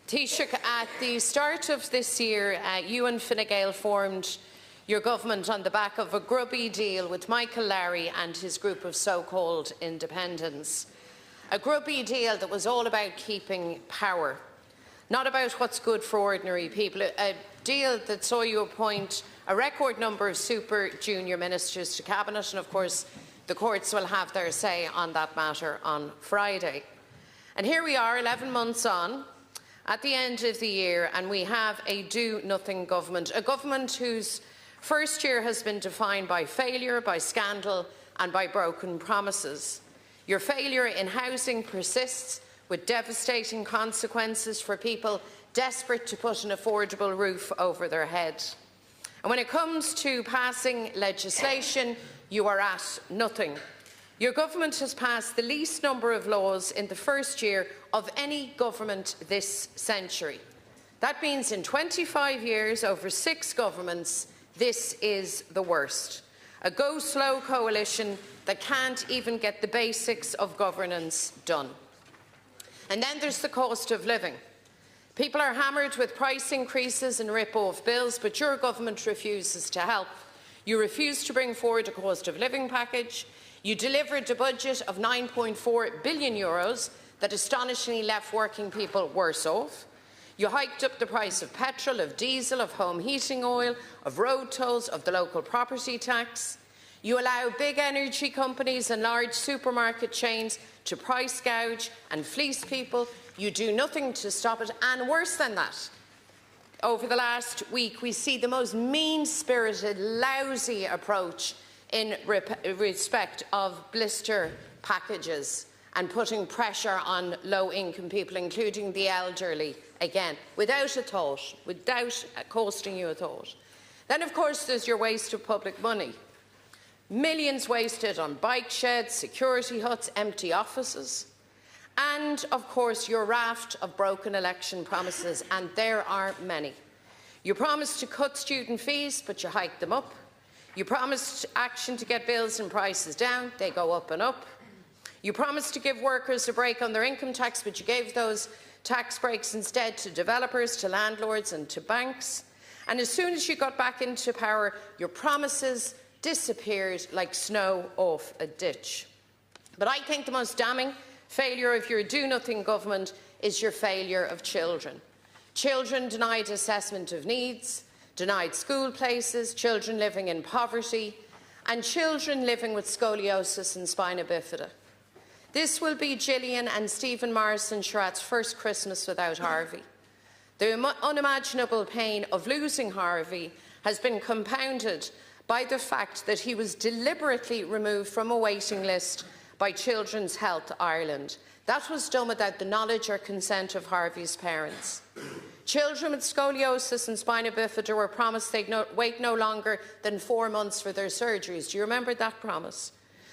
Taoiseach, at the start of this year, you and Gael formed your government on the back of a grubby deal with Michael Lowry and his group of so-called independents. A grubby deal that was all about keeping power, not about what's good for ordinary people. A deal that saw you appoint a record number of super junior ministers to Cabinet, and of course the courts will have their say on that matter on Friday. And here we are, 11 months on, at the end of the year, and we have a do-nothing government, a government whose first year has been defined by failure, by scandal and by broken promises. Your failure in housing persists, with devastating consequences for people desperate to put an affordable roof over their head. And when it comes to passing legislation, you are at nothing. Your government has passed the least number of laws in the first year of any government this century. That means in 25 years, over 6 governments, this is the worst. A go-slow coalition that can't even get the basics of governance done. And then there's the cost of living. People are hammered with price increases and rip-off bills, but your government refuses to help. You refuse to bring forward a cost of living package. You delivered a budget of €9.4 billion that astonishingly left working people worse off. You hiked up the price of petrol, of diesel, of home heating oil, of road tolls, of the local property tax. You allow big energy companies and large supermarket chains to price gouge and fleece people. You do nothing to stop it, and worse than that, over the last week we see the most mean-spirited, lousy approach in respect of blister packages and putting pressure on low-income people, including the elderly, again, without a thought, without costing you a thought. Then, of course, there's your waste of public money. Millions wasted on bike sheds, security huts, empty offices. And, of course, your raft of broken election promises, and there are many. You promised to cut student fees, but you hiked them up. You promised action to get bills and prices down, they go up and up. You promised to give workers a break on their income tax, but you gave those tax breaks instead to developers, to landlords and to banks. And as soon as you got back into power, your promises disappeared like snow off a ditch. But I think the most damning failure of your do-nothing government is your failure of children. Children denied assessment of needs, denied school places, children living in poverty, and children living with scoliosis and spina bifida. This will be Gillian and Stephen Morrison Sherratt's first Christmas without Harvey. The unimaginable pain of losing Harvey has been compounded by the fact that he was deliberately removed from a waiting list by Children's Health Ireland. That was done without the knowledge or consent of Harvey's parents. Children with scoliosis and spina bifida were promised they'd wait no longer than 4 months for their surgeries. Do you remember that promise?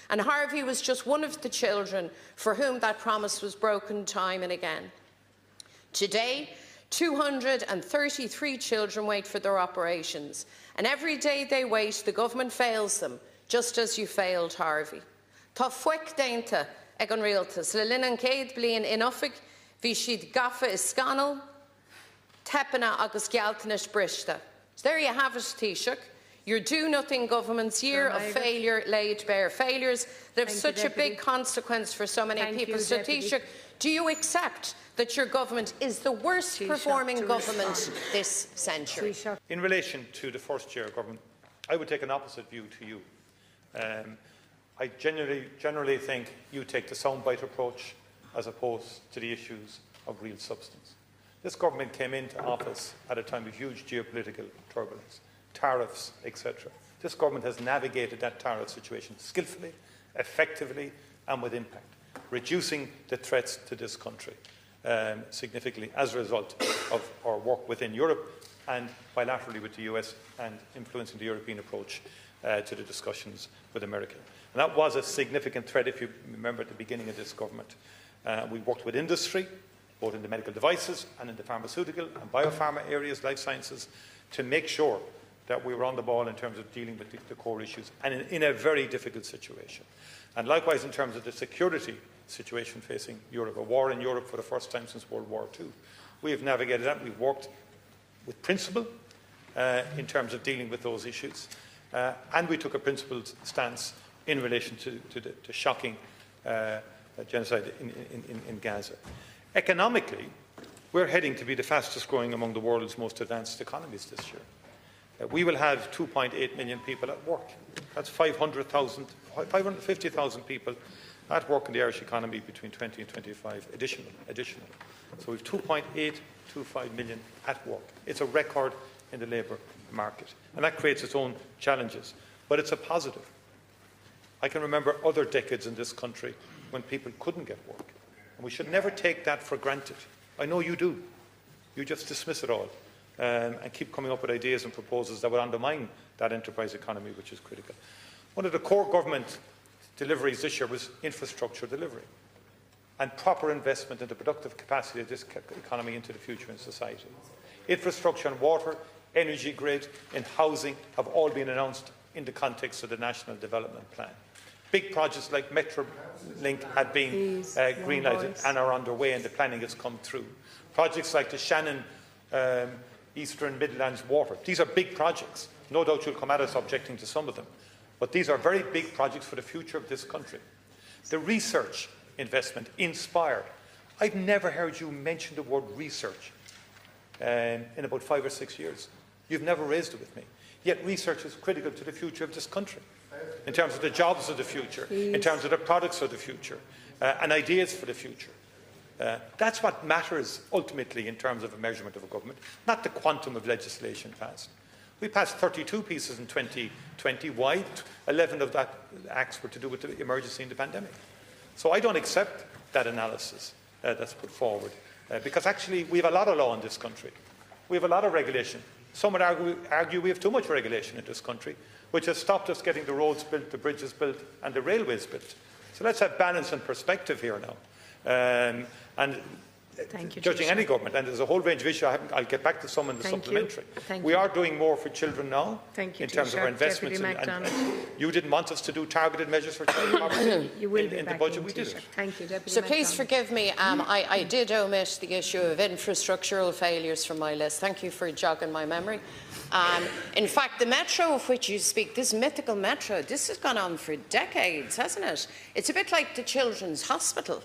And Harvey was just one of the children for whom that promise was broken time and again. Today, 233 children wait for their operations, and every day they wait, the government fails them, just as you failed Harvey. Tá foic déanta ag an rialtas, le linn an céad bliain in Uffic, bhí siad gafa is scanal, tepana agus gealtanis brista. So there you have it, Taoiseach. Your do-nothing government's year of failure laid bare. Failures that have such a big consequence for so many people. So, Taoiseach, do you accept that your government is the worst performing government this century? In relation to the first year of government, I would take an opposite view to you. I generally think you take the soundbite approach as opposed to the issues of real substance. This government came into office at a time of huge geopolitical turbulence, tariffs, etc. This government has navigated that tariff situation skillfully, effectively and with impact, reducing the threats to this country significantly as a result of our work within Europe and bilaterally with the US and influencing the European approach to the discussions with America. And that was a significant threat, if you remember, at the beginning of this government. We worked with industry, both in the medical devices and in the pharmaceutical and biopharma areas, life sciences, to make sure that we were on the ball in terms of dealing with the core issues and in a very difficult situation. And likewise in terms of the security situation facing Europe, a war in Europe for the first time since World War II. We have navigated that. We've worked with principle in terms of dealing with those issues. And we took a principled stance in relation to the shocking genocide in Gaza. Economically, we're heading to be the fastest growing among the world's most advanced economies this year. We will have 2.8 million people at work. That's 550,000 people at work in the Irish economy between 20 and 25 additional. So we have 2.825 million at work. It's a record in the labour market. And that creates its own challenges. But it's a positive. I can remember other decades in this country when people couldn't get work. And we should never take that for granted. I know you do. You just dismiss it all and keep coming up with ideas and proposals that would undermine that enterprise economy, which is critical. One of the core government deliveries this year was infrastructure delivery and proper investment in the productive capacity of this economy into the future in society. Infrastructure and water, energy grid and housing have all been announced in the context of the National Development Plan. Big projects like Metrolink have been greenlighted and are underway, and the planning has come through. Projects like the Shannon Eastern Midlands Water. These are big projects. No doubt you'll come at us objecting to some of them. But these are very big projects for the future of this country. The research investment, Inspire. I've never heard you mention the word research in about 5 or 6 years. You've never raised it with me. Yet research is critical to the future of this country, in terms of the jobs of the future, in terms of the products of the future, and ideas for the future. That's what matters ultimately in terms of a measurement of a government, not the quantum of legislation passed. We passed 32 pieces in 2020. Why? 11 of that acts were to do with the emergency in the pandemic. So I don't accept that analysis that's put forward, because actually we have a lot of law in this country. We have a lot of regulation. Some would argue we have too much regulation in this country, which has stopped us getting the roads built, the bridges built and the railways built. So let's have balance and perspective here now. Judging any government, and there's a whole range of issues. I'll get back to some in the supplementary. We are doing more for children now in terms of our investments. And you didn't want us to do targeted measures for child poverty in the budget. We did it. Thank you, Deputy. So please forgive me. I did omit the issue of infrastructural failures from my list. Thank you for jogging my memory. In fact, the metro of which you speak, this mythical metro, this has gone on for decades, hasn't it? It's a bit like the Children's Hospital.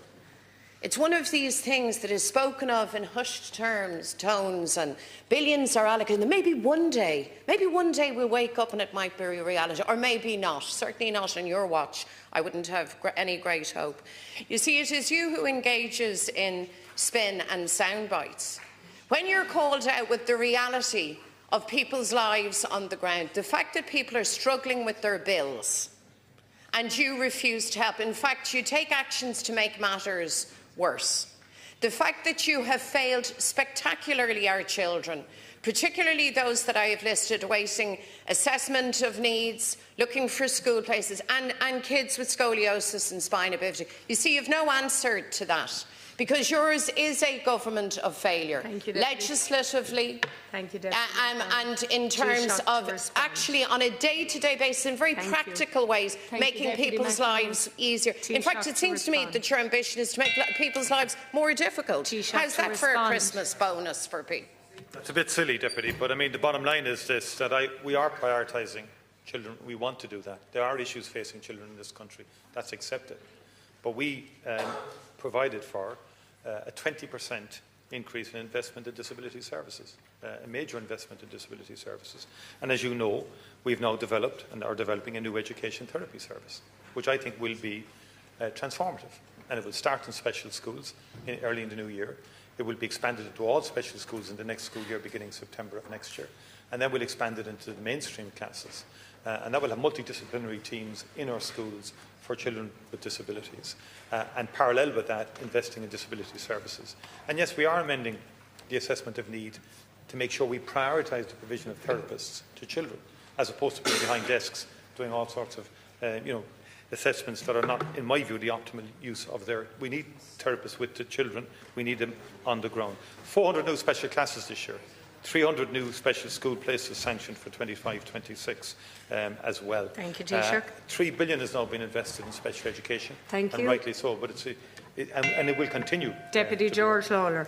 It's one of these things that is spoken of in hushed tones, and billions are allocated. And maybe one day we'll wake up and it might be a reality, or maybe not. Certainly not on your watch. I wouldn't have any great hope. You see, it is you who engages in spin and soundbites. When you're called out with the reality of people's lives on the ground, the fact that people are struggling with their bills, and you refuse to help. In fact, you take actions to make matters worse. The fact that you have failed spectacularly our children, particularly those that I have listed, awaiting assessment of needs, looking for school places, and kids with scoliosis and spina bifida. You see, you have no answer to that, because yours is a government of failure. Thank you, legislatively. Thank you, and in terms of actually on a day-to-day basis, in very practical ways, making people's lives easier. In fact, it seems to me that your ambition is to make people's lives more difficult. How's that for a Christmas bonus for people? That's a bit silly, Deputy, but I mean the bottom line is this, that we are prioritising children. We want to do that. There are issues facing children in this country. That's accepted. But we provided for a 20% increase in investment in disability services, a major investment in disability services. And as you know, we've now developed and are developing a new education therapy service, which I think will be transformative. And it will start in special schools early in the new year. It will be expanded into all special schools in the next school year, beginning September of next year. And then we'll expand it into the mainstream classes. And that will have multidisciplinary teams in our schools for children with disabilities. And parallel with that, investing in disability services. And yes, we are amending the assessment of need to make sure we prioritise the provision of therapists to children, as opposed to being behind desks doing all sorts of assessments that are not, in my view, the optimal use of their. We need therapists with the children. We need them on the ground. 400 new special classes this year. 300 new special school places sanctioned for 25-26 as well. Thank you, Taoiseach. 3 billion has now been invested in special education. Thank you. And rightly so, but it will continue. Deputy George Lawler.